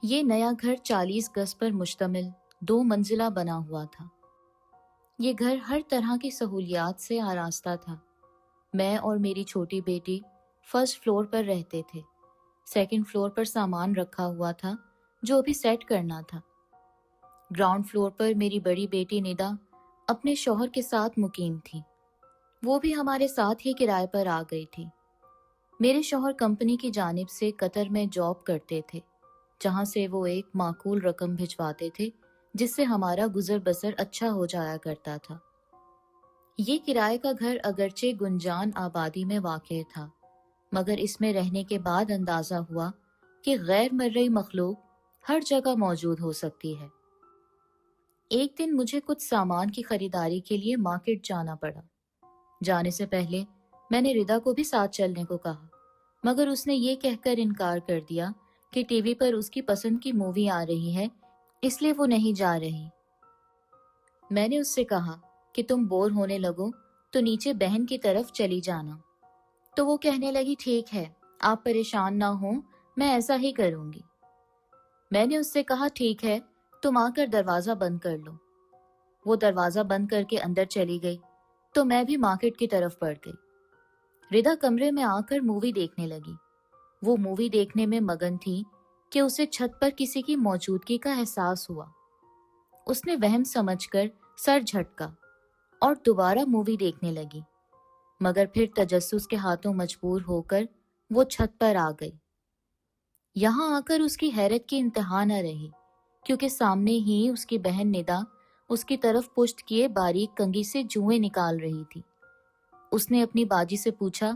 یہ نیا گھر 40 گز پر مشتمل 2 منزلہ بنا ہوا تھا۔ یہ گھر ہر طرح کی سہولیات سے آراستہ تھا۔ میں اور میری چھوٹی بیٹی فرسٹ فلور پر رہتے تھے۔ سیکنڈ فلور پر سامان رکھا ہوا تھا جو ابھی سیٹ کرنا تھا۔ گراؤنڈ فلور پر میری بڑی بیٹی ندا اپنے شوہر کے ساتھ مقیم تھی۔ وہ بھی ہمارے ساتھ ہی کرائے پر آ گئی تھی۔ میرے شوہر کمپنی کی جانب سے قطر میں جاب کرتے تھے، جہاں سے وہ ایک معقول رقم بھجواتے تھے جس سے ہمارا گزر بسر اچھا ہو جایا کرتا تھا۔ یہ کرائے کا گھر اگرچہ گنجان آبادی میں واقع تھا، مگر اس میں رہنے کے بعد اندازہ ہوا کہ غیر مرئی مخلوق ہر جگہ موجود ہو سکتی ہے۔ ایک دن مجھے کچھ سامان کی خریداری کے لیے مارکیٹ جانا پڑا۔ جانے سے پہلے میں نے ردا کو بھی ساتھ چلنے کو کہا، مگر اس نے یہ کہہ کر انکار کر دیا کہ ٹی وی پر اس کی پسند کی مووی آ رہی ہے، اس لیے وہ نہیں جا رہی۔ میں نے اس سے کہا کہ تم بور ہونے لگو تو نیچے بہن کی طرف چلی جانا، تو وہ کہنے لگی ٹھیک ہے، آپ پریشان نہ ہوں، میں ایسا ہی کروں گی۔ میں نے اس سے کہا ٹھیک ہے، تم آ کر دروازہ بند کر لو۔ وہ دروازہ بند کر کے اندر چلی گئی تو میں بھی مارکیٹ کی طرف بڑھ گئی۔ ردا کمرے میں آ کر مووی دیکھنے لگی۔ وہ مووی دیکھنے میں مگن تھی کہ اسے چھت پر کسی کی موجودگی کا احساس ہوا۔ اس نے وہم سمجھ کر سر جھٹکا اور دوبارہ مووی دیکھنے لگی، مگر پھر تجسس کے ہاتھوں مجبور ہو کر وہ چھت پر آ گئی۔ یہاں آ کر اس کی حیرت کی انتہا نہ رہی، کیونکہ سامنے ہی اس کی بہن ندا اس کی طرف پشت کیے باریک کنگھی سے جوئیں نکال رہی تھی۔ اس نے اپنی باجی سے پوچھا،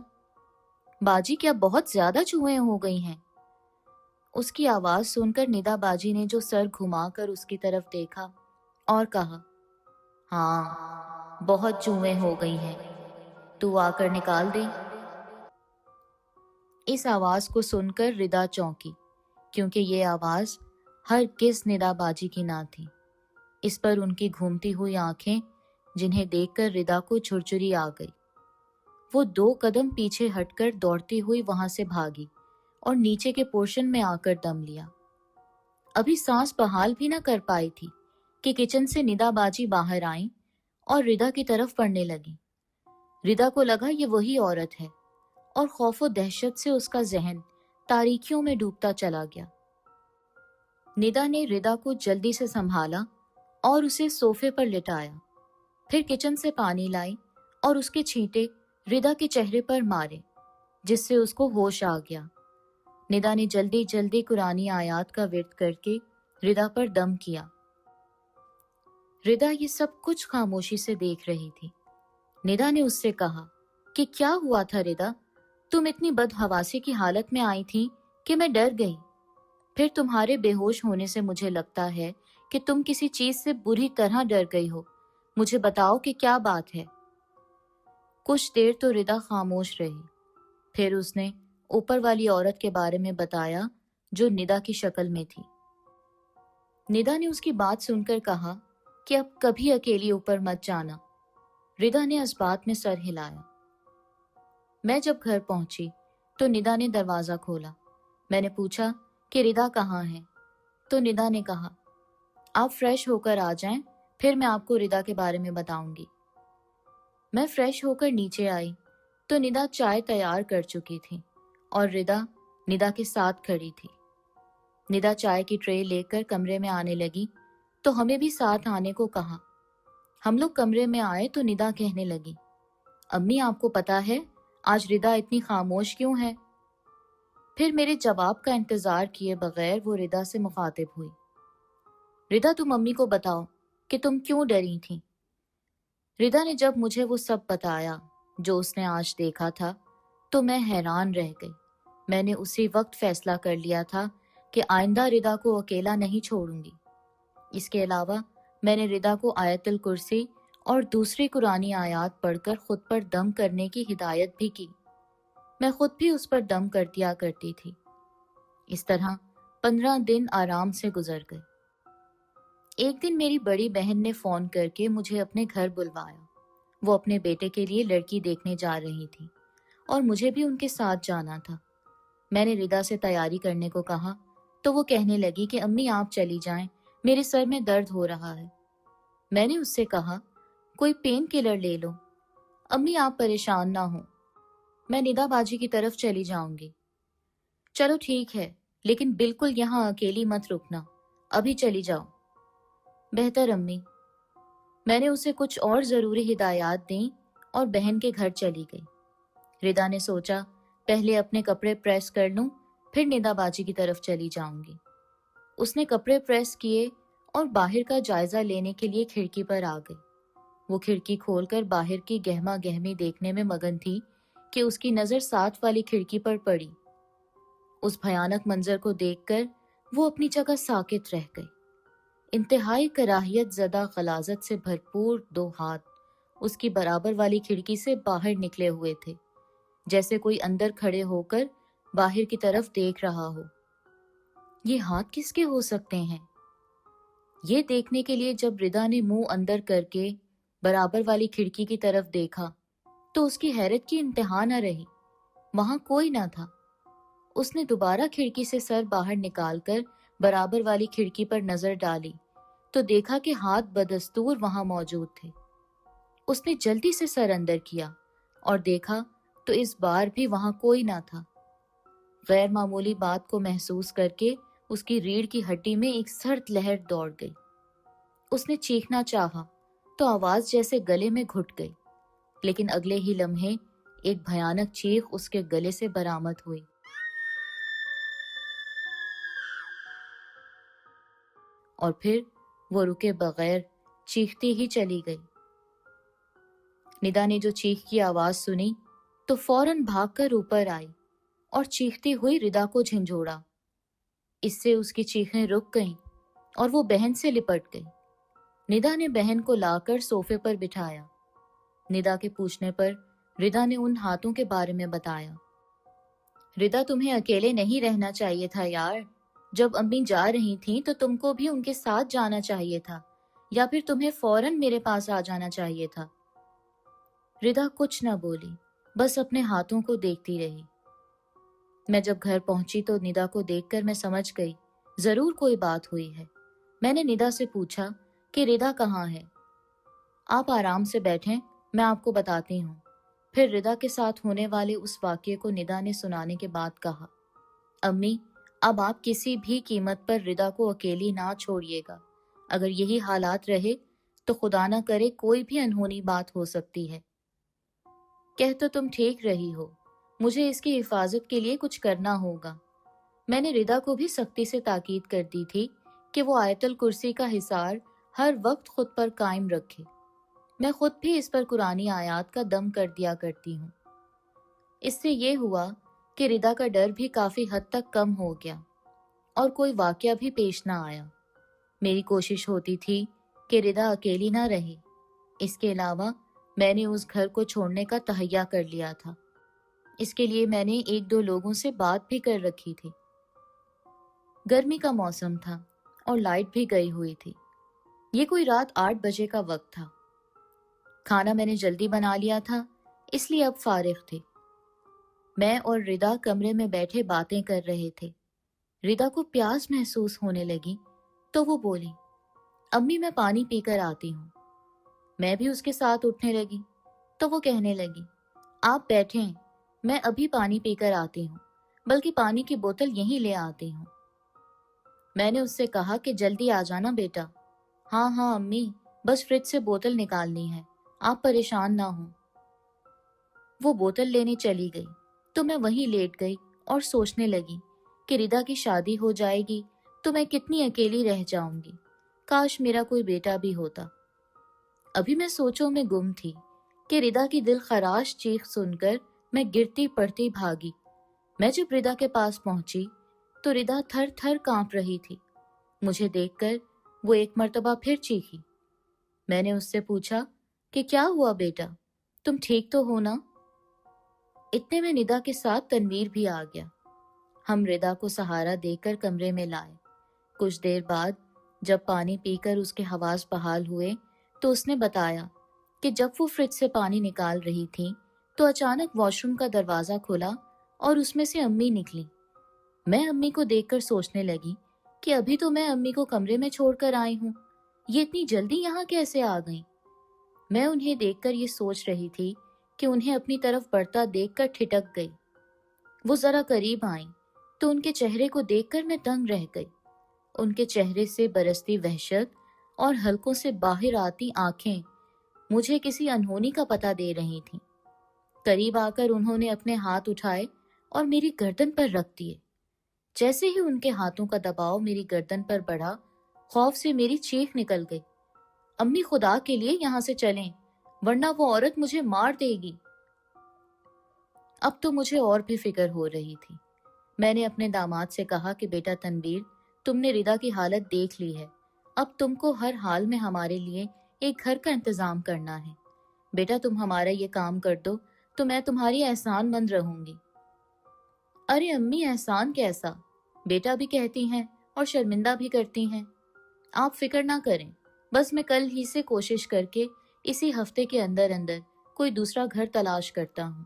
باجی کیا بہت زیادہ جوئیں ہو گئی ہیں؟ اس کی آواز سن کر ندا باجی نے جو سر گھما کر اس کی طرف دیکھا اور کہا، ہاں بہت جوئیں ہو گئی ہیں، تو آ کر نکال دے۔ اس آواز کو سن کر ردا چونکی، کیونکہ یہ آواز ہرگز ندا باجی کی نہ تھی۔ اس پر ان کی گھومتی ہوئی آنکھیں جنہیں دیکھ کر ردا کو جھرجھری آ گئی۔ وہ 2 قدم پیچھے ہٹ کر دوڑتی ہوئی وہاں سے بھاگی اور نیچے کے پورشن میں آ کر دم لیا۔ ابھی سانس بحال بھی نہ کر پائی تھی کہ کچن سے ندا باجی باہر آئیں اور ردا کی طرف پڑھنے لگی۔ ردا کو لگا یہ وہی عورت ہے اور خوف و دہشت سے اس کا ذہن تاریکیوں میں ڈوبتا چلا گیا۔ ندا نے ردا کو جلدی سے سنبھالا اور اسے صوفے پر لٹایا، پھر کچن سے پانی لائی اور اس کے چھینٹے ردا کے چہرے پر مارے، جس سے اس کو ہوش آ گیا۔ ندا نے جلدی جلدی قرآنی آیات کا ورد کر کے ردا پر دم کیا۔ ردا یہ سب کچھ خاموشی سے دیکھ رہی تھی۔ ندا نے اس سے کہا کہ کیا ہوا تھا ردا؟ تم اتنی بدحواسی کی حالت میں آئی تھی کہ میں ڈر گئی۔ پھر تمہارے بے ہوش ہونے سے مجھے لگتا ہے کہ تم کسی چیز سے بری طرح ڈر گئی ہو۔ مجھے بتاؤ کہ کیا بات ہے۔ کچھ دیر تو ردا خاموش رہی، پھر اس نے اوپر والی عورت کے بارے میں بتایا جو ندا کی شکل میں تھی۔ ندا نے اس کی بات سن کر کہا کہ اب کبھی اکیلی اوپر مت جانا۔ ردا نے اس بات میں سر ہلایا۔ میں جب گھر پہنچی تو ندا نے دروازہ کھولا۔ میں نے پوچھا کہ ردا کہاں ہے؟ تو ندا نے کہا، آپ فریش ہو کر آ جائیں، پھر میں آپ کو ردا کے بارے میں بتاؤں گی۔ میں فریش ہو کر نیچے آئی تو ندا چائے تیار کر چکی تھی اور ردا ندا کے ساتھ کھڑی تھی۔ ندا چائے کی ٹرے لے کر کمرے میں آنے لگی تو ہمیں بھی ساتھ آنے کو کہا۔ ہم لوگ کمرے میں آئے تو ندا کہنے لگی، امی آپ کو پتا ہے آج ردا اتنی خاموش کیوں ہے؟ پھر میرے جواب کا انتظار کیے بغیر وہ ردا سے مخاطب ہوئی، ردا تم امی کو بتاؤ کہ تم کیوں ڈری تھی؟ ردا نے جب مجھے وہ سب بتایا جو اس نے آج دیکھا تھا تو میں حیران رہ گئی۔ میں نے اسی وقت فیصلہ کر لیا تھا کہ آئندہ ردا کو اکیلا نہیں چھوڑوں گی۔ اس کے علاوہ میں نے ردا کو آیت الکرسی اور دوسری قرآنی آیات پڑھ کر خود پر دم کرنے کی ہدایت بھی کی۔ میں خود بھی اس پر دم کر دیا کرتی تھی۔ اس طرح 15 دن آرام سے گزر گئے۔ ایک دن میری بڑی بہن نے فون کر کے مجھے اپنے گھر بلوایا۔ وہ اپنے بیٹے کے لیے لڑکی دیکھنے جا رہی تھی اور مجھے بھی ان کے ساتھ جانا تھا۔ میں نے ردا سے تیاری کرنے کو کہا تو وہ کہنے لگی کہ امی آپ چلی جائیں، میرے سر میں درد ہو رہا ہے۔ میں نے اس سے کہا کوئی پین کلر لے لو۔ امی آپ پریشان نہ ہوں، میں ندا باجی کی طرف چلی جاؤں گی۔ چلو ٹھیک ہے، لیکن بالکل یہاں اکیلی مت رکنا، ابھی چلی جاؤ۔ بہتر امی۔ میں نے اسے کچھ اور ضروری ہدایات دیں اور بہن کے گھر چلی گئی۔ ردا نے سوچا پہلے اپنے کپڑے پریس کر لوں، پھر ندا باجی کی طرف چلی جاؤں گی۔ اس نے کپڑے پریس کیے اور باہر کا جائزہ لینے کے لیے کھڑکی پر آ گئی۔ وہ کھڑکی کھول کر باہر کی گہما گہمی دیکھنے میں مگن تھی کہ اس کی نظر ساتھ والی کھڑکی پر پڑی۔ اس بھیانک منظر کو دیکھ کر وہ اپنی جگہ ساکت رہ گئی۔ انتہائی کراہیت زدہ غلاظت سے بھرپور دو ہاتھ اس کی برابر والی کھڑکی سے باہر نکلے ہوئے تھے، جیسے کوئی اندر کھڑے ہو کر باہر کی طرف دیکھ رہا ہو۔ یہ ہاتھ کس کے ہو سکتے ہیں؟ یہ دیکھنے کے لیے جب ردا نے منہ اندر کر کے برابر والی کھڑکی کی طرف دیکھا تو اس کی حیرت کی انتہا نہ رہی۔ وہاں کوئی نہ تھا۔ اس نے دوبارہ کھڑکی سے سر باہر نکال کر برابر والی کھڑکی پر نظر ڈالی تو دیکھا کہ ہاتھ بدستور وہاں موجود تھے۔ اس نے جلدی سے سر اندر کیا اور دیکھا تو اس بار بھی وہاں کوئی نہ تھا۔ غیر معمولی بات کو محسوس کر کے اس کی ریڑھ کی ہڈی میں ایک سرد لہر دوڑ گئی۔ اس نے چیخنا چاہا تو آواز جیسے گلے میں گھٹ گئی، لیکن اگلے ہی لمحے ایک بھیانک چیخ اس کے گلے سے برآمد ہوئی۔ اور پھر وہ رکے بغیر چیختی ہی چلی گئی۔ ندا نے جو چیخ کی آواز سنی تو فوراً بھاگ کر اوپر آئی اور چیختی ہوئی ردا کو جھنجھوڑا۔ اس سے اس کی چیخیں رک گئیں اور وہ بہن سے لپٹ گئی۔ ندا نے بہن کو لا کر صوفے پر بٹھایا۔ ندا کے پوچھنے پر ردا نے ان ہاتھوں کے بارے میں بتایا۔ ردا تمہیں اکیلے نہیں رہنا چاہیے تھا یار، جب امی جا رہی تھیں تو تم کو بھی ان کے ساتھ جانا چاہیے تھا، یا پھر تمہیں فوراً میرے پاس آ جانا چاہیے تھا۔ ردا کچھ نہ بولی، بس اپنے ہاتھوں کو دیکھتی رہی۔ میں جب گھر پہنچی تو ندا کو دیکھ کر میں سمجھ گئی ضرور کوئی بات ہوئی ہے۔ میں نے ندا سے پوچھا کہ ردا کہاں ہے؟ آپ آرام سے بیٹھیں، میں آپ کو بتاتی ہوں۔ پھر ردا کے ساتھ ہونے والے اس واقعے کو ندا نے سنانے کے بعد کہا، امی اب آپ کسی بھی قیمت پر ردا کو اکیلی نہ چھوڑیے گا۔ اگر یہی حالات رہے تو خدا نہ کرے کوئی بھی انہونی بات ہو سکتی ہے۔ کہہ تو تم ٹھیک رہی ہو، مجھے اس کی حفاظت کے لیے کچھ کرنا ہوگا۔ میں نے ردا کو بھی سختی سے تاکید کر دی تھی کہ وہ آیت الکرسی کا حصار ہر وقت خود پر قائم رکھے۔ میں خود بھی اس پر قرآنی آیات کا دم کر دیا کرتی ہوں۔ اس سے یہ ہوا کہ ردا کا ڈر بھی کافی حد تک کم ہو گیا اور کوئی واقعہ بھی پیش نہ آیا۔ میری کوشش ہوتی تھی کہ ردا اکیلی نہ رہے۔ اس کے علاوہ میں نے اس گھر کو چھوڑنے کا تہیہ کر لیا تھا۔ اس کے لیے میں نے ایک دو لوگوں سے بات بھی کر رکھی تھی۔ گرمی کا موسم تھا اور لائٹ بھی گئی ہوئی تھی۔ یہ کوئی رات 8 بجے کا وقت تھا۔ کھانا میں نے جلدی بنا لیا تھا، اس لیے اب فارغ تھے۔ میں اور ردا کمرے میں بیٹھے باتیں کر رہے تھے۔ ردا کو پیاس محسوس ہونے لگی تو وہ بولی، امی میں پانی پی کر آتی ہوں۔ میں بھی اس کے ساتھ اٹھنے لگی تو وہ کہنے لگی، آپ بیٹھیں، میں ابھی پانی پی کر آتی ہوں، بلکہ پانی کی بوتل یہیں لے آتی ہوں۔ میں نے اس سے کہا کہ جلدی آ جانا بیٹا۔ ہاں ہاں امی، بس فریج سے بوتل نکالنی ہے، آپ پریشان نہ ہوں۔ وہ بوتل لینے چلی گئی تو میں وہیں لیٹ گئی اور سوچنے لگی کہ ردا کی شادی ہو جائے گی تو میں کتنی اکیلی رہ جاؤں گی، کاش میرا کوئی بیٹا بھی ہوتا۔ ابھی میں سوچوں میں گم تھی کہ ردا کی دل خراش چیخ سن کر میں گرتی پڑتی بھاگی۔ میں جب ردا کے پاس پہنچی تو ردا تھر تھر کانپ رہی تھی۔ مجھے دیکھ کر وہ ایک مرتبہ پھر چیخی۔ میں نے اس سے پوچھا کہ کیا ہوا بیٹا، تم ٹھیک تو ہو نا؟ اتنے میں ندا کے ساتھ تنویر بھی آ گیا۔ ہم ردا کو سہارا دے کر کمرے میں لائے۔ کچھ دیر بعد جب پانی پی کر اس کے حواس بحال ہوئے تو اس نے بتایا کہ جب وہ فریج سے پانی نکال رہی تھی تو اچانک واش روم کا دروازہ کھلا اور اس میں سے امی نکلی۔ میں امی کو دیکھ کر سوچنے لگی کہ ابھی تو میں امی کو کمرے میں چھوڑ کر آئی ہوں، یہ اتنی جلدی یہاں کیسے آ گئیں؟ میں انہیں دیکھ کر یہ سوچ رہی تھی کہ انہیں اپنی طرف بڑھتا دیکھ کر ٹھٹک گئی۔ وہ ذرا قریب آئیں تو ان کے چہرے کو دیکھ کر میں دنگ رہ گئی۔ ان کے چہرے سے برستی وحشت اور حلقوں سے باہر آتی آنکھیں مجھے کسی انہونی کا پتہ دے رہی تھیں۔ قریب آ کر انہوں نے اپنے ہاتھ اٹھائے اور میری گردن پر رکھ دیے۔ جیسے ہی ان کے ہاتھوں کا دباؤ میری گردن پر بڑھا، خوف سے میری چیخ نکل گئی۔ امی خدا کے لیے یہاں سے چلیں، ورنہ وہ عورت مجھے مار دے گی۔ اب تو مجھے اور بھی فکر ہو رہی تھی۔ میں نے اپنے داماد سے کہا کہ بیٹا تنویر، تم نے ردا کی حالت دیکھ لی ہے، اب تم کو ہر حال میں ہمارے لیے ایک گھر کا انتظام کرنا ہے۔ بیٹا تم ہمارا یہ کام کر دو تو میں تمہاری احسان مند رہوں گی۔ ارے امی احسان کیسا، بیٹا بھی کہتی ہیں اور شرمندہ بھی کرتی ہیں۔ آپ فکر نہ کریں، بس میں کل ہی سے کوشش کر کے اسی ہفتے کے اندر اندر کوئی دوسرا گھر تلاش کرتا ہوں۔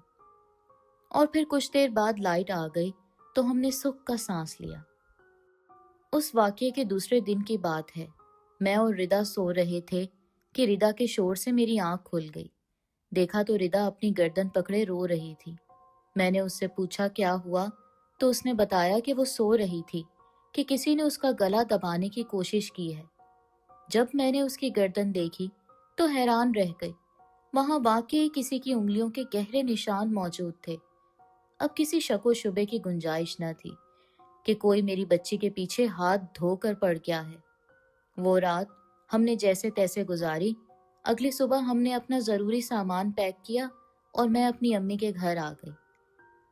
اور پھر کچھ دیر بعد لائٹ آ گئی تو ہم نے سکھ کا سانس لیا۔ اس واقعے کے دوسرے دن کی بات ہے۔ میں اور ردا سو رہے تھے کہ ردا کے شور سے میری آنکھ کھل گئی۔ دیکھا تو ردا اپنی گردن پکڑے رو رہی تھی۔ میں نے اس سے پوچھا کیا ہوا تو اس نے بتایا کہ وہ سو رہی تھی کہ کسی نے اس کا گلا دبانے کی کوشش کی ہے۔ جب میں نے اس کی گردن دیکھی تو حیران رہ گئی۔ وہاں واقعی کسی کی انگلیوں کے گہرے نشان موجود تھے۔ اب کسی شک و شبے کی گنجائش نہ تھی کہ کوئی میری بچی کے پیچھے ہاتھ دھو کر پڑ گیا ہے۔ وہ رات ہم نے جیسے تیسے گزاری۔ اگلی صبح ہم نے اپنا ضروری سامان پیک کیا اور میں اپنی امی کے گھر آ گئی۔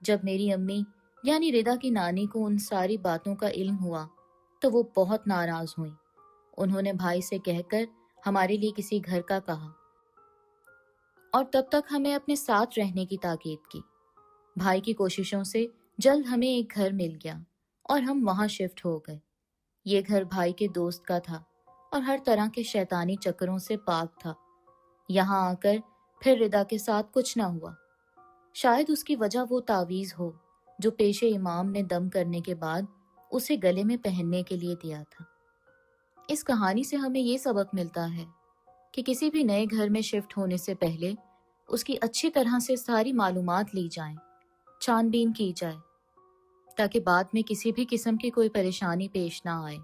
جب میری امی یعنی ردا کی نانی کو ان ساری باتوں کا علم ہوا تو وہ بہت ناراض ہوئیں۔ انہوں نے بھائی سے کہہ کر ہمارے لیے کسی گھر کا کہا اور تب تک ہمیں اپنے ساتھ رہنے کی تاکید کی۔ بھائی کی کوششوں سے جلد ہمیں ایک گھر مل گیا اور ہم وہاں شفٹ ہو گئے۔ یہ گھر بھائی کے دوست کا تھا اور ہر طرح کے شیطانی چکروں سے پاک تھا۔ یہاں آ کر پھر ردا کے ساتھ کچھ نہ ہوا۔ شاید اس کی وجہ وہ تعویذ ہو جو پیش امام نے دم کرنے کے بعد اسے گلے میں پہننے کے لیے دیا تھا۔ اس کہانی سے ہمیں یہ سبق ملتا ہے کہ کسی بھی نئے گھر میں شفٹ ہونے سے پہلے اس کی اچھی طرح سے ساری معلومات لی جائیں، چھان بین کی جائے، تاکہ بعد میں کسی بھی قسم کی کوئی پریشانی پیش نہ آئے۔